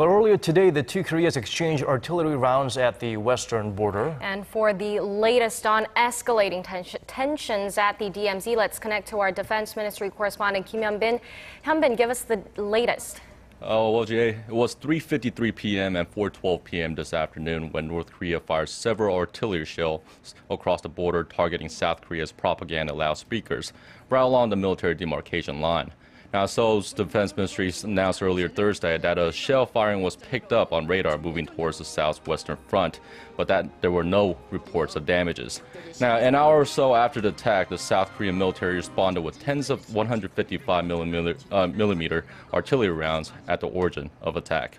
Well, earlier today, the two Koreas exchanged artillery rounds at the western border. And for the latest on escalating tensions at the DMZ, let's connect to our Defense Ministry correspondent Kim Hyun. Hyun, give us the latest. Oh, well, Jay, it was 3:53 p.m. and 4:12 p.m. this afternoon when North Korea fired several artillery shells across the border targeting South Korea's propaganda loudspeakers right along the military demarcation line. Now, Seoul's defense ministry announced earlier Thursday that a shell firing was picked up on radar moving towards the southwestern front, but that there were no reports of damages. Now, an hour or so after the attack, the South Korean military responded with tens of 155 millimeter artillery rounds at the origin of attack.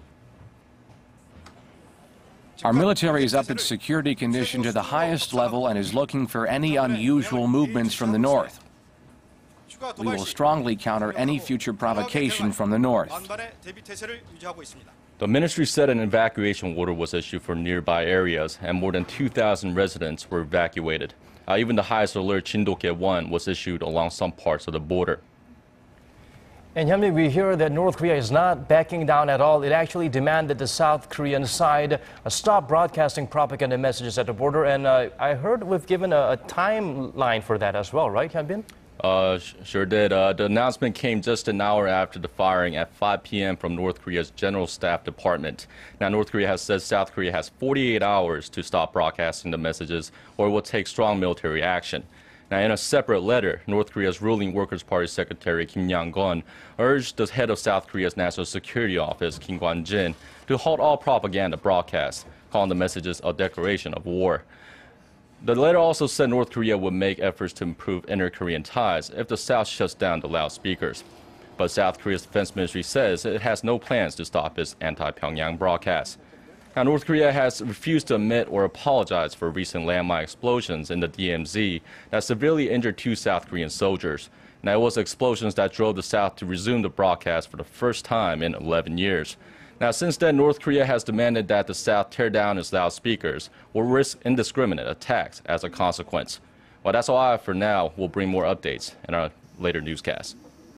Our military has upped its security condition to the highest level and is looking for any unusual movements from the north. We will strongly counter any future provocation from the north. The ministry said an evacuation order was issued for nearby areas, and more than 2,000 residents were evacuated. Even the highest alert, Jindoke 1, was issued along some parts of the border. And Hyun, we hear that North Korea is not backing down at all. It actually demanded the South Korean side stop broadcasting propaganda messages at the border. And I heard we've given a timeline for that as well, right, Hyun? Sure did. The announcement came just an hour after the firing at 5 p.m. from North Korea's General Staff Department. Now, North Korea has said South Korea has 48 hours to stop broadcasting the messages or it will take strong military action. Now, in a separate letter, North Korea's ruling Workers' Party Secretary Kim Hyun urged the head of South Korea's National Security Office, Kim Hyun, to halt all propaganda broadcasts, calling the messages a declaration of war. The letter also said North Korea would make efforts to improve inter-Korean ties if the South shuts down the loudspeakers. But South Korea's defense ministry says it has no plans to stop its anti-Pyongyang broadcasts. Now, North Korea has refused to admit or apologize for recent landmine explosions in the DMZ that severely injured 2 South Korean soldiers. Now, it was explosions that drove the South to resume the broadcast for the first time in 11 years. Now, since then, North Korea has demanded that the South tear down its loudspeakers or risk indiscriminate attacks as a consequence. Well, that's all I have for now. We'll bring more updates in our later newscast.